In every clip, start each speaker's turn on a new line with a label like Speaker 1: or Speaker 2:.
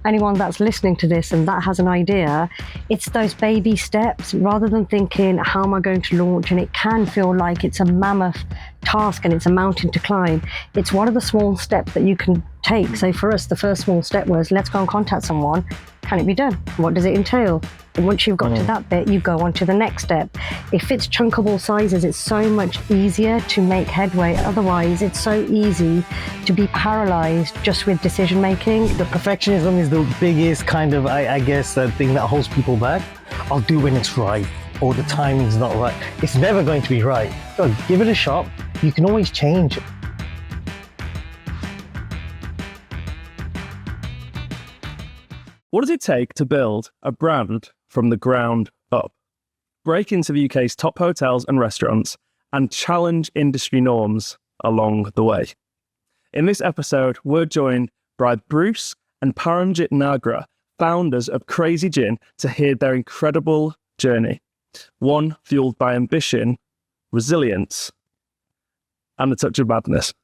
Speaker 1: anyone that's listening to this and that has an idea, it's those baby steps rather than thinking, how am I going to launch? And it can feel like it's a mammoth task and it's a mountain to climb. It's one of the small steps that you can take. So for us, the first small step was, let's go and contact someone. Can it be done? What does it entail? And once you've got to that bit, you go on to the next step. If it's chunkable sizes, it's so much easier to make headway. Otherwise, it's so easy to be paralyzed just with decision making.
Speaker 2: The perfectionism is the biggest kind of, I guess, thing that holds people back. I'll do when it's right, or the timing's not right. It's never going to be right. So give it a shot. You can always change.
Speaker 3: What does it take to build a brand from the ground up? Break into the UK's top hotels and restaurants and challenge industry norms along the way. In this episode, we're joined by Bruce and Paramjit Nagra, founders of Crazy Gin, to hear their incredible journey. One fueled by ambition, resilience, and a touch of madness.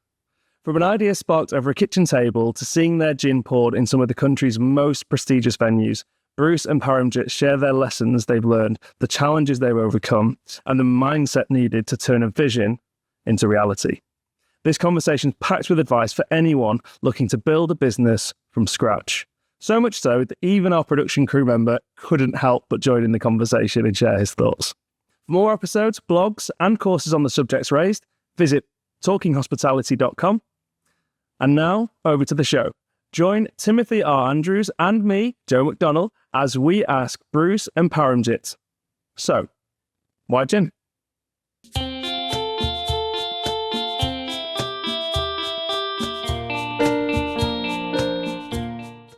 Speaker 3: From an idea sparked over a kitchen table to seeing their gin poured in some of the country's most prestigious venues, Bruce and Paramjit share their lessons they've learned, the challenges they've overcome, and the mindset needed to turn a vision into reality. This conversation is packed with advice for anyone looking to build a business from scratch. So much so that even our production crew member couldn't help but join in the conversation and share his thoughts. For more episodes, blogs, and courses on the subjects raised, visit talkinghospitality.com. And now, over to the show. Join Timothy R. Andrews and me, Joe McDonnell, as we ask Bruce and Paramjit. So, why gin?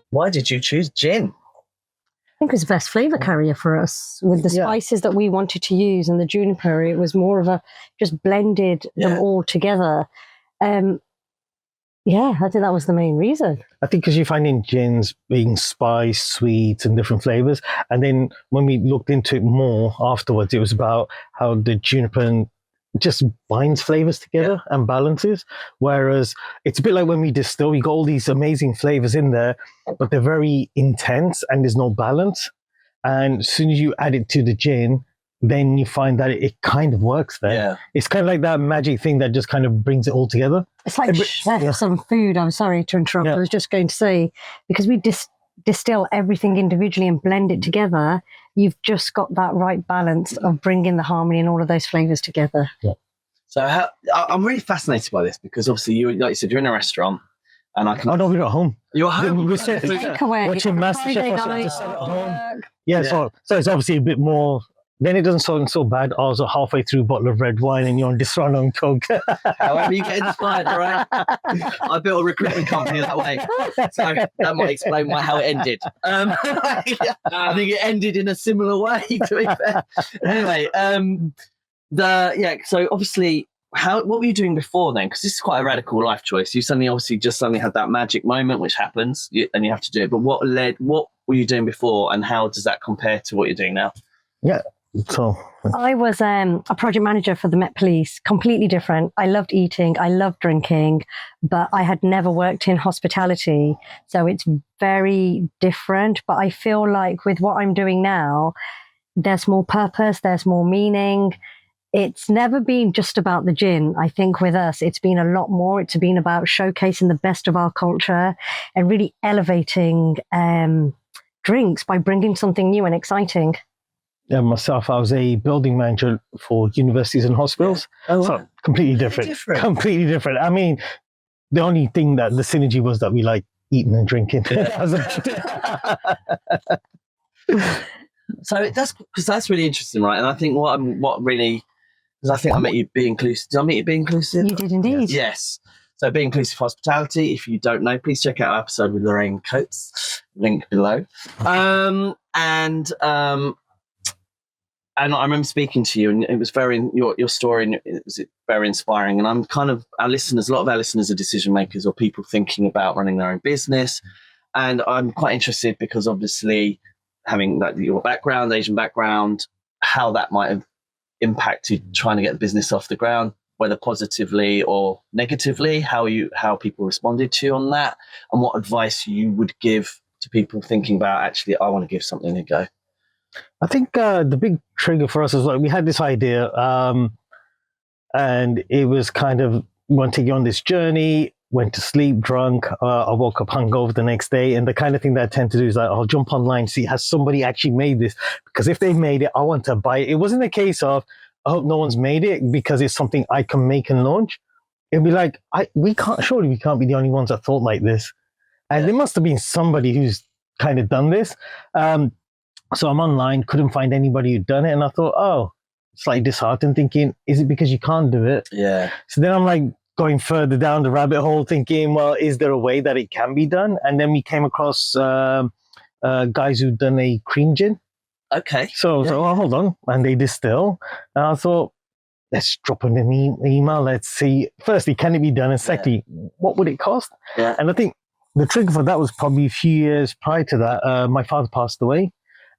Speaker 4: Why did you choose gin?
Speaker 1: I think it was the best flavour carrier for us with the spices that we wanted to use, and the juniper, it was more of a, just blended them all together. I think that was the main reason.
Speaker 2: I think because you're finding gins being spice, sweet, and different flavors. And then when we looked into it more afterwards, it was about how the juniper just binds flavors together and balances. Whereas it's a bit like when we distill, we got all these amazing flavors in there, but they're very intense and there's no balance. And as soon as you add it to the gin, then you find that it kind of works there. Yeah. It's kind of like that magic thing that just kind of brings it all together.
Speaker 1: It's like some food. I'm sorry to interrupt. I was just going to say, because we distill everything individually and blend it together, you've just got that right balance of bringing the harmony and all of those flavors together.
Speaker 4: Yeah. So I'm really fascinated by this because obviously, like you said, you're in a restaurant. And I can...
Speaker 2: Oh, no, we're at home.
Speaker 4: You're at home?
Speaker 2: We're watching MasterChef. Home. Yeah, so it's obviously a bit more... Then it doesn't sound so bad. I was halfway through a bottle of red wine and you're on Distrano and Coke.
Speaker 4: However you get inspired, all right? I built a recruitment company that way. So that might explain how it ended. I think it ended in a similar way, to be fair. Anyway, so obviously, what were you doing before then? Because this is quite a radical life choice. You suddenly had that magic moment, which happens, and you have to do it. But what were you doing before, and how does that compare to what you're doing now?
Speaker 2: Yeah. So
Speaker 1: I was a project manager for the Met Police, completely different. I loved eating, I loved drinking, but I had never worked in hospitality. So it's very different. But I feel like with what I'm doing now, there's more purpose, there's more meaning. It's never been just about the gin. I think with us, it's been a lot more. It's been about showcasing the best of our culture and really elevating drinks by bringing something new and exciting.
Speaker 2: Yeah, myself, I was a building manager for universities and hospitals. Yeah. Oh, wow. So completely different. Completely different. I mean, the only thing that the synergy was that we like eating and drinking.
Speaker 4: So that's really interesting, right? And I think because I think I met you Be Inclusive. Did I meet you Be Inclusive?
Speaker 1: You did indeed.
Speaker 4: Yes. So Be Inclusive Hospitality. If you don't know, please check out our episode with Lorraine Coates. Link below. And I remember speaking to you, and it was your story, and it was very inspiring. And I'm kind of a lot of our listeners are decision makers or people thinking about running their own business. And I'm quite interested because obviously having your background, Asian background, how that might have impacted trying to get the business off the ground, whether positively or negatively, how people responded to you on that, and what advice you would give to people thinking about actually, I want to give something a go?
Speaker 2: I think the big trigger for us was like we had this idea, and it was kind of we want to take you on this journey. Went to sleep drunk. I woke up hungover the next day, and the kind of thing that I tend to do is like I'll jump online, see has somebody actually made this, because if they made it, I want to buy it. It wasn't a case of I hope no one's made it because it's something I can make and launch. It'd be like we can't be the only ones that thought like this, and there must have been somebody who's kind of done this. So I'm online, couldn't find anybody who'd done it, and I thought, oh, slightly disheartened, thinking, is it because you can't do it?
Speaker 4: Yeah.
Speaker 2: So then I'm like going further down the rabbit hole, thinking, well, is there a way that it can be done? And then we came across guys who'd done a cream gin.
Speaker 4: Okay.
Speaker 2: So I was like, oh, hold on, and they distill. And I thought, let's drop them an email. Let's see. Firstly, can it be done? And secondly, what would it cost?
Speaker 4: Yeah.
Speaker 2: And I think the trigger for that was probably a few years prior to that. My father passed away.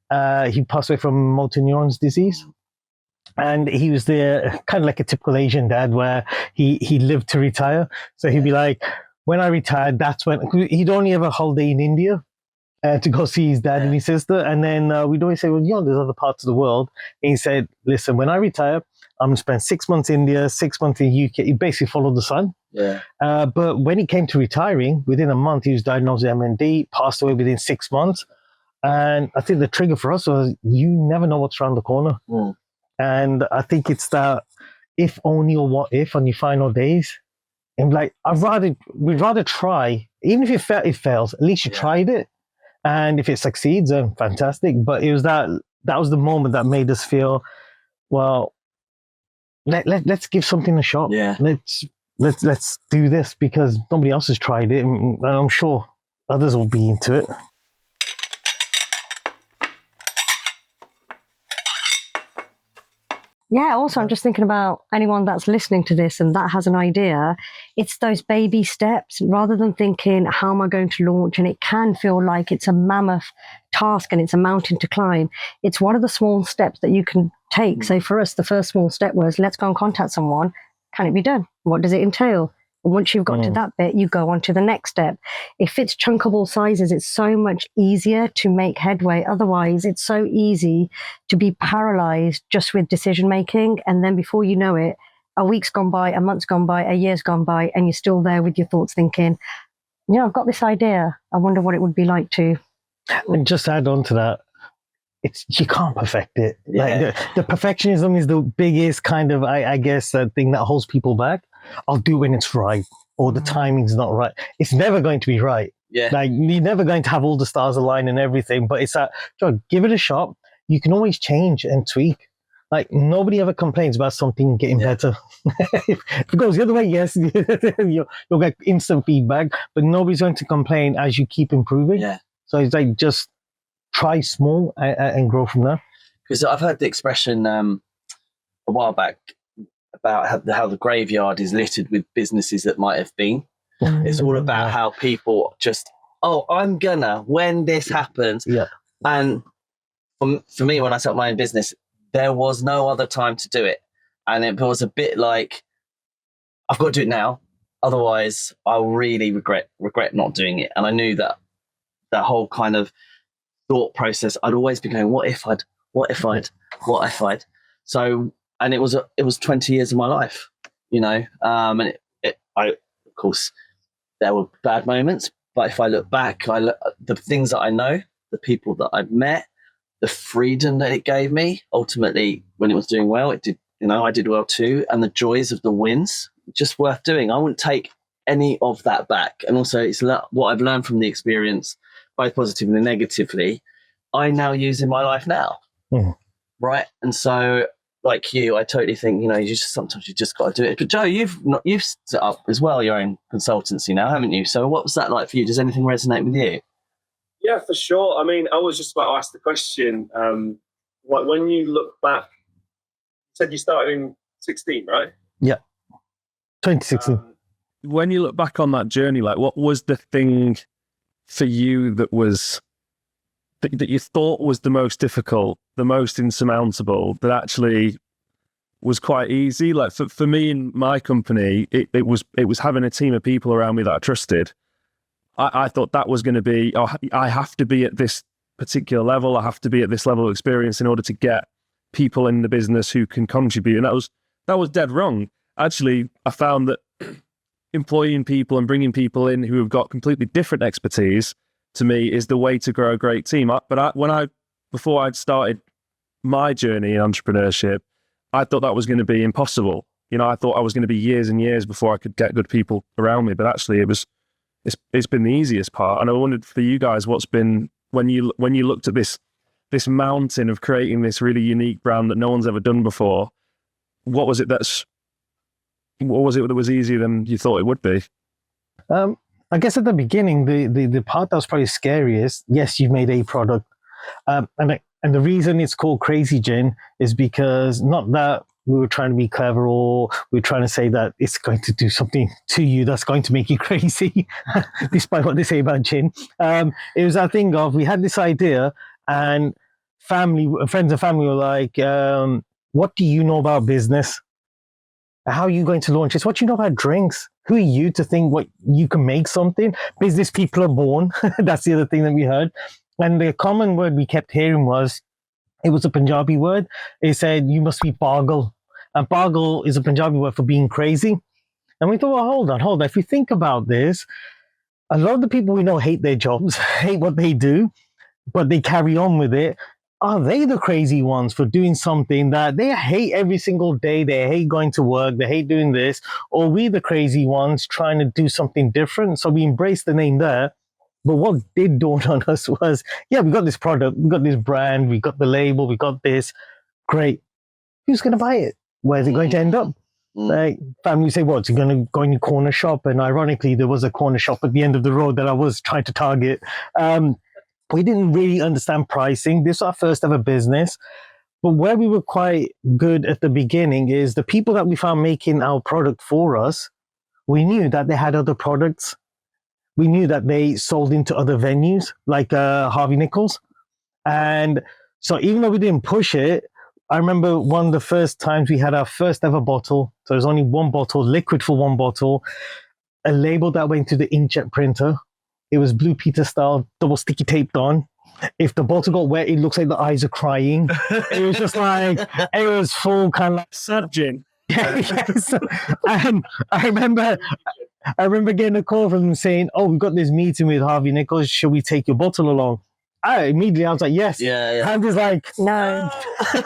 Speaker 2: He passed away from motor neurons disease. And he was the kind of like a typical Asian dad where he lived to retire. So he'd be like, when I retired, that's when he'd only have a holiday in India to go see his dad and his sister. And then we'd always say, well, there's other parts of the world. And he said, listen, when I retire, I'm going to spend 6 months in India, 6 months in the UK. He basically followed the sun.
Speaker 4: Yeah.
Speaker 2: But when he came to retiring, within a month, he was diagnosed with MND, passed away within 6 months. And I think the trigger for us was you never know what's around the corner.
Speaker 4: Mm.
Speaker 2: And I think it's that if only or what if on your final days. And like, we'd rather try, even if it fails, at least you tried it. And if it succeeds, then fantastic. But it was that was the moment that made us feel, well, let's give something a shot.
Speaker 4: Yeah.
Speaker 2: Let's do this because nobody else has tried it. And I'm sure others will be into it.
Speaker 1: Yeah, also, I'm just thinking about anyone that's listening to this and that has an idea. It's those baby steps rather than thinking, how am I going to launch? And it can feel like it's a mammoth task and it's a mountain to climb. It's what are the small steps that you can take? So for us, the first small step was let's go and contact someone. Can it be done? What does it entail? Once you've got to that bit, you go on to the next step. If it's chunkable sizes, it's so much easier to make headway. Otherwise, it's so easy to be paralyzed just with decision making. And then before you know it, a week's gone by, a month's gone by, a year's gone by, and you're still there with your thoughts thinking, I've got this idea. I wonder what it would be like to.
Speaker 2: And just add on to that, you can't perfect it.
Speaker 4: Yeah.
Speaker 2: Like the perfectionism is the biggest kind of, I guess, thing that holds people back. I'll do when it's right, or the timing's not right. It's never going to be right.
Speaker 4: Yeah.
Speaker 2: Like you're never going to have all the stars align and everything. But it's that, give it a shot. You can always change and tweak. Like nobody ever complains about something getting better. If it goes the other way, yes, you'll get instant feedback. But nobody's going to complain as you keep improving.
Speaker 4: Yeah.
Speaker 2: So it's like just try small and grow from there.
Speaker 4: Because I've heard the expression a while back about how the graveyard is littered with businesses that might have been. It's all about how people just, I'm gonna, when this happens.
Speaker 2: Yeah.
Speaker 4: And for me, when I set up my own business, there was no other time to do it. And it was a bit like, I've got to do it now. Otherwise, I'll really regret not doing it. And I knew that whole kind of thought process, I'd always be going, what if I'd. So, and it was 20 years of my life, and I, of course, there were bad moments, but if I look back, the things that I know, the people that I've met, the freedom that it gave me, ultimately, when it was doing well, it did, I did well too. And the joys of the wins, just worth doing. I wouldn't take any of that back. And also it's what I've learned from the experience, both positively and negatively, I now use in my life now. Right. And so, like you, I totally think, sometimes you just got to do it. But Joe, you've set up as well your own consultancy now, haven't you? So what was that like for you? Does anything resonate with you?
Speaker 3: Yeah, for sure. I mean, I was just about to ask the question. When you look back, you said you started in 16, right?
Speaker 2: Yeah, 2016.
Speaker 3: When you look back on that journey, like what was the thing for you that you thought was the most difficult, the most insurmountable, that actually was quite easy? Like for me in my company, it was having a team of people around me that I trusted. I thought that was going to be, oh, I have to be at this particular level. I have to be at this level of experience in order to get people in the business who can contribute. And that was dead wrong. Actually, I found that employing people and bringing people in who have got completely different expertise, to me, is the way to grow a great team. Before I'd started my journey in entrepreneurship, I thought that was going to be impossible. I thought I was going to be years and years before I could get good people around me. But actually, it's been the easiest part. And I wondered for you guys, what's been, when you looked at this mountain of creating this really unique brand that no one's ever done before, what was it that was easier than you thought it would be?
Speaker 2: I guess at the beginning, the part that was probably scariest, yes, you've made a product. And the reason it's called Crazy Gin is because not that we were trying to be clever or we were trying to say that it's going to do something to you that's going to make you crazy, despite what they say about gin. It was that thing of, we had this idea and friends and family were like, what do you know about business? How are you going to launch this? What do you know about drinks? Who are you to think what you can make something? Business people are born. That's the other thing that we heard. And the common word we kept hearing it was a Punjabi word. It said, you must be pagal. And pagal is a Punjabi word for being crazy. And we thought, well, hold on. If you think about this, a lot of the people we know hate their jobs, hate what they do, but they carry on with it. Are they the crazy ones for doing something that they hate every single day? They hate going to work. They hate doing this. Or we the crazy ones trying to do something different? So we embraced the name there. But what did dawn on us was, yeah, we got this product, we got this brand, we got the label, we got this. Great. Who's going to buy it? Where's it going to end up? Like, family say, what, you're going to go in your corner shop? And ironically, there was a corner shop at the end of the road that I was trying to target. We didn't really understand pricing. This was our first ever business. But where we were quite good at the beginning is the people that we found making our product for us, we knew that they had other products. We knew that they sold into other venues like Harvey Nichols. And so even though we didn't push it, I remember one of the first times we had our first ever bottle. So it was only one bottle, liquid for one bottle, a label that went to the inkjet printer. It was Blue Peter style, double sticky taped on. If the bottle got wet, it looks like the eyes are crying. It was just like, it was full kind of like...
Speaker 3: Sad gin.
Speaker 2: Yes. And I remember getting a call from them saying, oh, we've got this meeting with Harvey Nichols. Should we take your bottle along? I was like, yes.
Speaker 4: Yeah.
Speaker 2: And was like,
Speaker 1: No,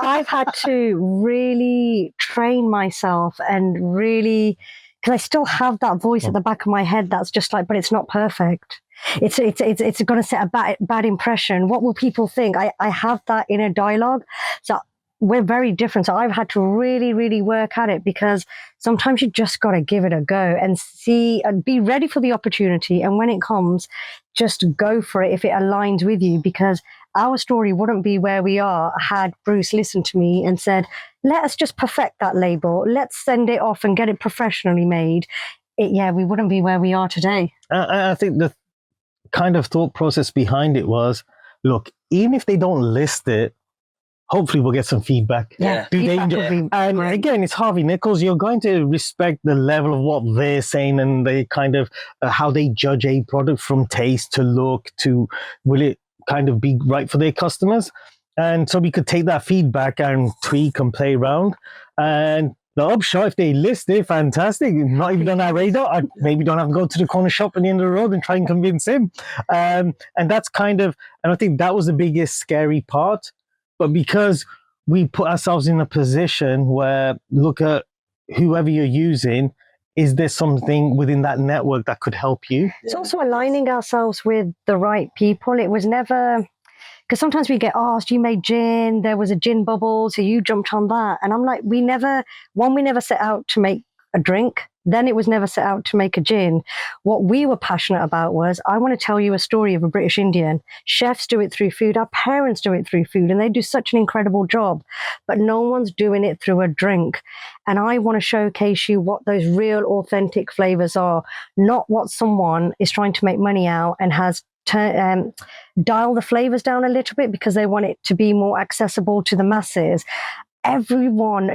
Speaker 1: I've had to really train myself and really, because I still have that voice at the back of my head that's just like, but it's not perfect. It's going to set a bad impression. What will people think? I have that inner dialogue. So we're very different. So I've had to really, really work at it, because sometimes you just got to give it a go and see and be ready for the opportunity. And when it comes, just go for it if it aligns with you, because our story wouldn't be where we are had Bruce listened to me and said, let us just perfect that label. Let's send it off and get it professionally made. We wouldn't be where we are today.
Speaker 2: I think the kind of thought process behind it was, look, even if they don't list it, hopefully we'll get some feedback.
Speaker 1: Yeah.
Speaker 2: And again, it's Harvey Nichols. You're going to respect the level of what they're saying and they kind of how they judge a product, from taste to look to will it kind of be right for their customers. And so we could take that feedback and tweak and play around. And the upshot, if they list it, fantastic. Not even on our radar. I maybe don't have to go to the corner shop at the end of the road and try and convince him. And that's kind of, and I think that was the biggest scary part. But because we put ourselves in a position where, look at whoever you're using, is there something within that network that could help you?
Speaker 1: It's also aligning ourselves with the right people. It was never, because sometimes we get asked, you made gin, there was a gin bubble, so you jumped on that. And I'm like, we never set out to make a drink. Then it was never set out to make a gin. What we were passionate about was, I want to tell you a story of a British Indian. Chefs do it through food. Our parents do it through food, and they do such an incredible job. But no one's doing it through a drink. And I want to showcase you what those real, authentic flavors are, not what someone is trying to make money out and has dial the flavors down a little bit because they want it to be more accessible to the masses. everyone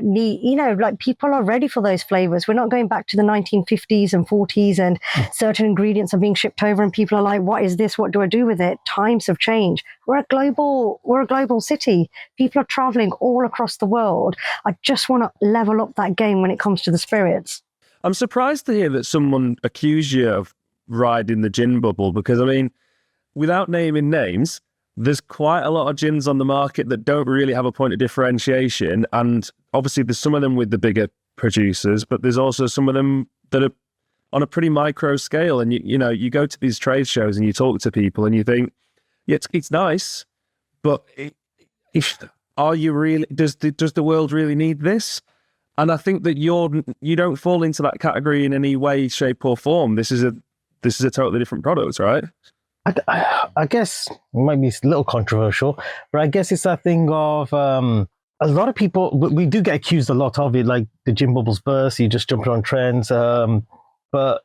Speaker 1: like people are ready for those flavors. We're not going back to the 1950s and 40s and certain ingredients are being shipped over and people are like, what is this? What do I do with it? Times have changed. We're a global city. People are traveling all across the world. I just want to level up that game when it comes to the spirits.
Speaker 3: I'm surprised to hear that someone accused you of riding the gin bubble, because I mean, without naming names, there's quite a lot of gins on the market that don't really have a point of differentiation. And obviously there's some of them with the bigger producers, but there's also some of them that are on a pretty micro scale. And you go to these trade shows and you talk to people and you think, yeah, it's nice, but are you really, does the world really need this? And I think that you don't fall into that category in any way, shape or form. This is a totally different product, right?
Speaker 2: I guess it might be a little controversial, but I guess it's that thing of a lot of people, we do get accused a lot of it, like the gin bubbles burst, you just jumped on trends. But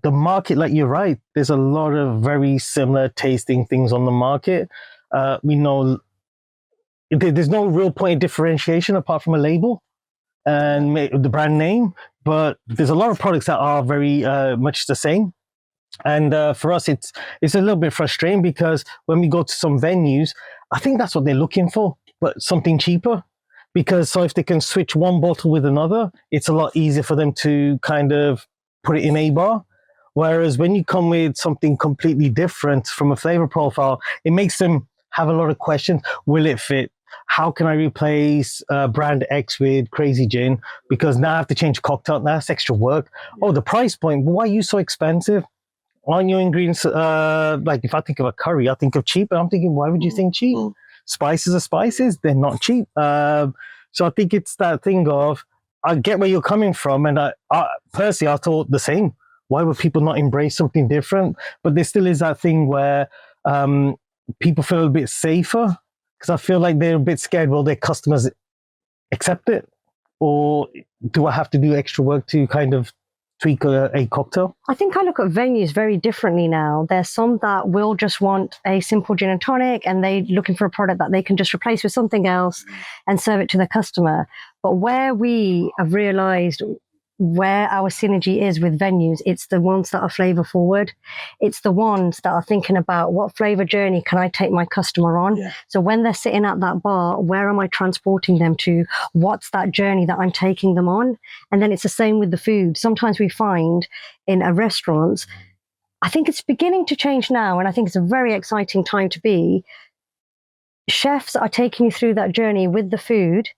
Speaker 2: the market, like you're right, there's a lot of very similar tasting things on the market. We know there's no real point of differentiation apart from a label and the brand name, but there's a lot of products that are very much the same. And for us, it's a little bit frustrating because when we go to some venues, I think that's what they're looking for, but something cheaper. Because so if they can switch one bottle with another, it's a lot easier for them to kind of put it in a bar. Whereas when you come with something completely different from a flavor profile, it makes them have a lot of questions. Will it fit? How can I replace brand X with Crazy Gin? Because now I have to change cocktail. Now it's extra work. Oh, the price point. Why are you so expensive? On your ingredients, like if I think of a curry, I think of cheap. And I'm thinking, why would you think cheap? Spices are spices. They're not cheap. So I think it's that thing of, I get where you're coming from. And I personally, I thought the same. Why would people not embrace something different? But there still is that thing where people feel a bit safer because I feel like they're a bit scared. Will their customers accept it? Or do I have to do extra work to kind of tweak a cocktail?
Speaker 1: I think I look at venues very differently now. There's some that will just want a simple gin and tonic and they're looking for a product that they can just replace with something else and serve it to the customer. But where we have realized where our synergy is with venues, it's the ones that are flavor forward. It's the ones that are thinking about what flavor journey can I take my customer on? Yeah. So when they're sitting at that bar, where am I transporting them to? What's that journey that I'm taking them on? And then it's the same with the food. Sometimes we find in a restaurant, I think it's beginning to change now, and I think it's a very exciting time to be. Chefs are taking you through that journey with the food.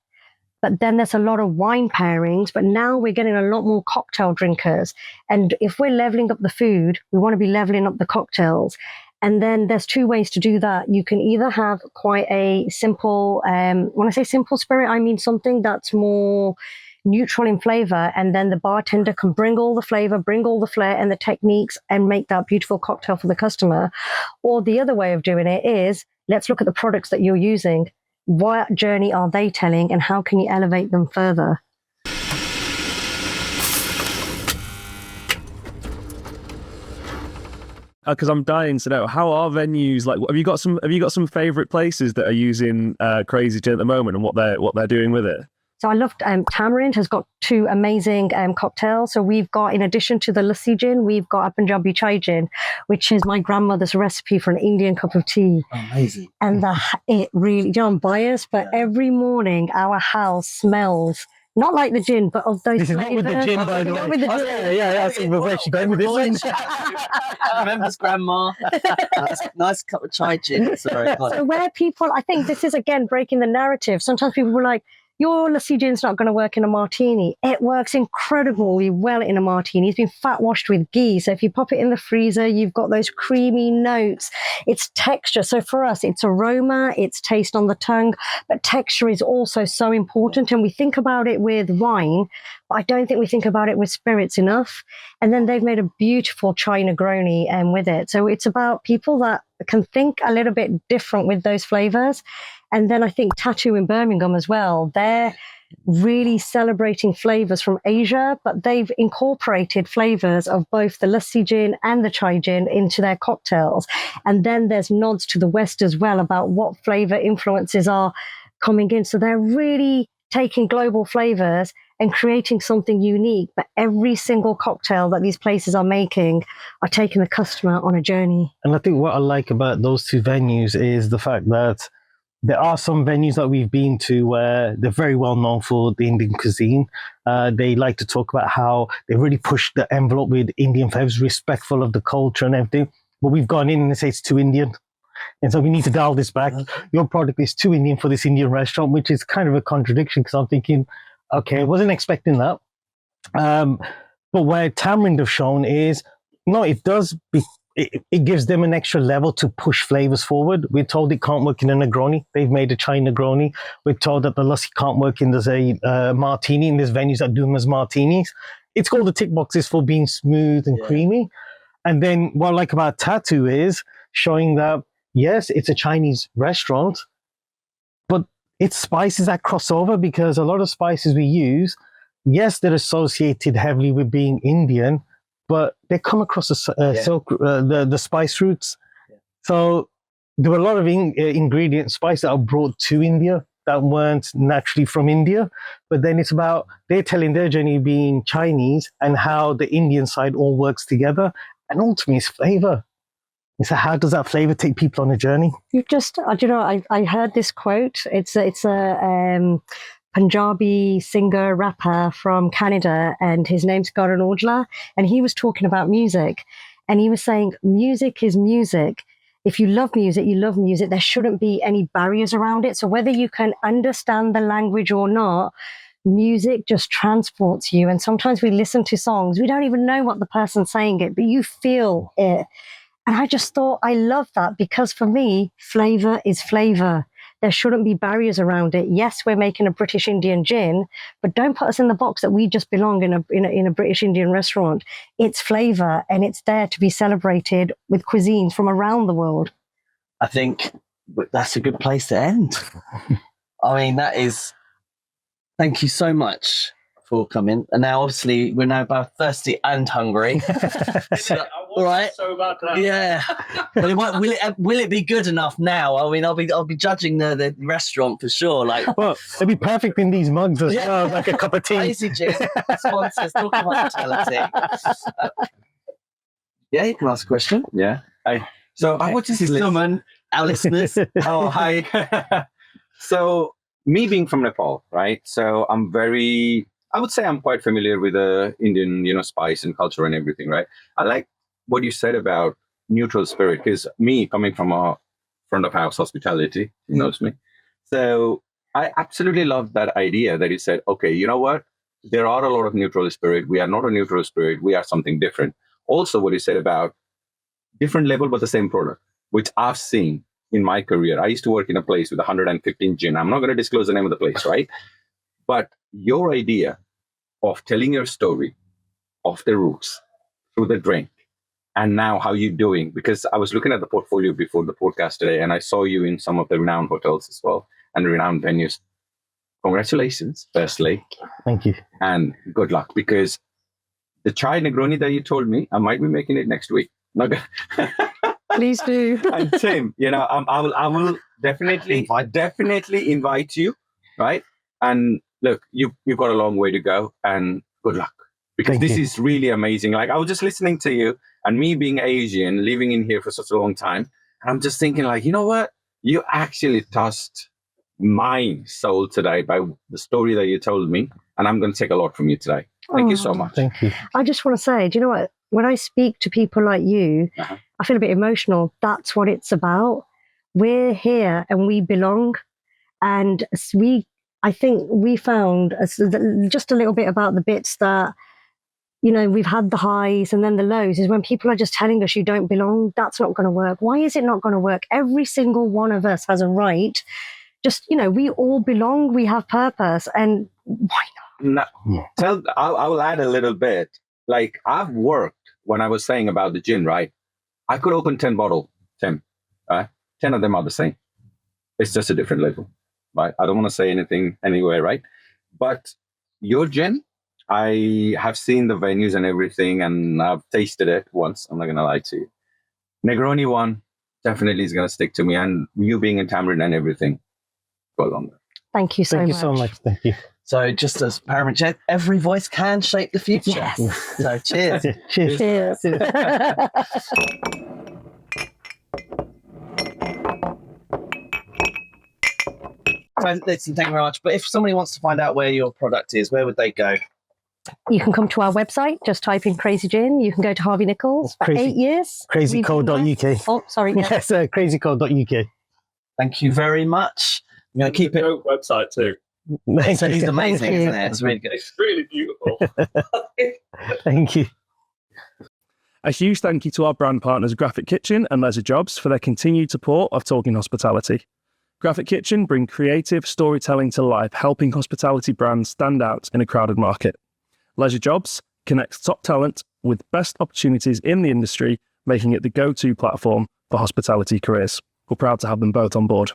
Speaker 1: But then there's a lot of wine pairings, but now we're getting a lot more cocktail drinkers. And if we're leveling up the food, we want to be leveling up the cocktails. And then there's two ways to do that. You can either have quite a simple, when I say simple spirit, I mean something that's more neutral in flavor. And then the bartender can bring all the flavor, bring all the flair and the techniques and make that beautiful cocktail for the customer. Or the other way of doing it is, let's look at the products that you're using. What journey are they telling and how can you elevate them further?
Speaker 3: Because I'm dying to know, how are venues like? Have you got some favorite places that are using Crazy Gin at the moment and what they're doing with it?
Speaker 1: So I loved Tamarind has got two amazing cocktails. So we've got, in addition to the lassi gin, we've got a Punjabi chai gin, which is my grandmother's recipe for an Indian cup of tea.
Speaker 4: Amazing.
Speaker 1: And it really, I'm biased, but every morning our house smells not like the gin, but of those.
Speaker 2: This is not with the gin, by the way.
Speaker 1: Not with the gin.
Speaker 2: Yeah. I think we're actually going with this one.
Speaker 4: I remember his grandma. Nice cup of chai gin. Sorry.
Speaker 1: So where people, I think this is again breaking the narrative. Sometimes people were like, your lassi gin's not going to work in a martini. It works incredibly well in a martini. It's been fat washed with ghee. So if you pop it in the freezer, you've got those creamy notes. It's texture. So for us, it's aroma, it's taste on the tongue, but texture is also so important. And we think about it with wine, but I don't think we think about it with spirits enough. And then they've made a beautiful chai Negroni with it. So it's about people that can think a little bit different with those flavors. And then I think Tattoo in Birmingham as well, they're really celebrating flavors from Asia, but they've incorporated flavors of both the lassi gin and the chai gin into their cocktails. And then there's nods to the West as well about what flavor influences are coming in. So they're really taking global flavors and creating something unique. But every single cocktail that these places are making are taking the customer on a journey.
Speaker 2: And I think what I like about those two venues is the fact that there are some venues that we've been to where they're very well known for the Indian cuisine. They like to talk about how they really push the envelope with Indian flavors, respectful of the culture and everything. But we've gone in and they say it's too Indian. And so we need to dial this back. Your product is too Indian for this Indian restaurant, which is kind of a contradiction because I'm thinking, okay, I wasn't expecting that. But where Tamarind have shown is, no, it gives them an extra level to push flavors forward. We're told it can't work in a Negroni. They've made a Chai Negroni. We're told that the lassi can't work in a martini, and there's venues that do them as martinis. It's got all the tick boxes for being smooth and creamy. And then what I like about Tattoo is showing that, yes, it's a Chinese restaurant, but it's spices that cross over, because a lot of spices we use, yes, they're associated heavily with being Indian, but they come across the spice roots. Yeah. So there were a lot of ingredient spices that are brought to India that weren't naturally from India. But then it's about, they're telling their journey being Chinese and how the Indian side all works together. And ultimately it's flavor. So how does that flavor take people on a journey?
Speaker 1: You just, I heard this quote. It's a Punjabi singer, rapper from Canada, and his name's Gaurav Aujla, and he was talking about music, and he was saying music is music. If you love music, you love music. There shouldn't be any barriers around it. So whether you can understand the language or not, music just transports you. And sometimes we listen to songs, we don't even know what the person's saying it, but you feel it. And I just thought, I love that, because for me, flavor is flavor. There shouldn't be barriers around it. Yes, we're making a British Indian gin, but don't put us in the box that we just belong in a British Indian restaurant. It's flavor, and it's there to be celebrated with cuisines from around the world.
Speaker 4: I think that's a good place to end. I mean, thank you so much for coming. And now, obviously, we're now both thirsty and hungry. All right. So about that. Yeah. But will it be good enough now? I mean, I'll be judging the restaurant for sure. Like,
Speaker 2: well, it'd be perfect in these mugs as well, like a cup of tea.
Speaker 4: Crazy Jim, sponsors, talk about hospitality. Yeah, you can ask a question.
Speaker 5: Yeah. So I would just summon
Speaker 4: our listeners.
Speaker 5: Oh, hi. So me being from Nepal, right? So I would say I'm quite familiar with the Indian, spice and culture and everything, right? I like what you said about neutral spirit, because me coming from a front of house hospitality, you knows me. So I absolutely love that idea that you said, okay, you know what? There are a lot of neutral spirit. We are not a neutral spirit. We are something different. Also, what you said about different level, but the same product, which I've seen in my career. I used to work in a place with 115 gin. I'm not going to disclose the name of the place, right? But your idea of telling your story of the roots through the drink, and now how you're doing, because I was looking at the portfolio before the podcast today, and I saw you in some of the renowned hotels as well and renowned venues. Congratulations, firstly.
Speaker 2: Thank you. And
Speaker 5: good luck, because the Chai Negroni that you told me, I might be making it next week.
Speaker 1: Please do.
Speaker 5: And Tim, I will definitely invite you, right? And look, you've got a long way to go, and good luck, because this is really amazing. Like, I was just listening to you, and me being Asian, living in here for such a long time, and I'm just thinking, like, you know what? You actually touched my soul today by the story that you told me, and I'm going to take a lot from you today. Thank you so much.
Speaker 2: Thank you.
Speaker 1: I just want to say, do you know what? When I speak to people like you, I feel a bit emotional. That's what it's about. We're here and we belong. And I think we found just a little bit about the bits that, we've had the highs and then the lows, is when people are just telling us you don't belong. That's not going to work. Why is it not going to work? Every single one of us has a right. Just, we all belong. We have purpose. And why not?
Speaker 5: I will add a little bit. Like, I've worked, when I was saying about the gin, right? I could open 10 bottles, Tim. 10 of them are the same. It's just a different label, right? I don't want to say anything anywhere, right? But your gin, I have seen the venues and everything, and I've tasted it once. I'm not going to lie to you. Negroni one definitely is going to stick to me, and you being in Tamarind and everything, go longer.
Speaker 1: Thank you so
Speaker 2: Thank
Speaker 1: much.
Speaker 2: you so much. Thank you.
Speaker 4: So just as Paramount Jet, every voice can shape the future.
Speaker 1: Yes.
Speaker 4: So cheers.
Speaker 2: Cheers.
Speaker 1: Cheers.
Speaker 4: So listen, thank you very much. But if somebody wants to find out where your product is, where would they go?
Speaker 1: You can come to our website, just type in Crazy Gin. You can go to Harvey Nichols for
Speaker 2: Crazy-
Speaker 1: 8 years.
Speaker 2: Crazyco.uk.
Speaker 1: Oh, sorry. Yeah.
Speaker 2: Yes, crazyco.uk.
Speaker 4: Thank you very much. I'm going to keep it.
Speaker 3: website too.
Speaker 4: It's amazing,
Speaker 1: Thank you.
Speaker 4: isn't it? It's really good.
Speaker 3: It's really beautiful.
Speaker 2: Thank you.
Speaker 3: A huge thank you to our brand partners Graphic Kitchen and Leisure Jobs for their continued support of Talking Hospitality. Graphic Kitchen bring creative storytelling to life, helping hospitality brands stand out in a crowded market. Leisure Jobs connects top talent with best opportunities in the industry, making it the go-to platform for hospitality careers. We're proud to have them both on board.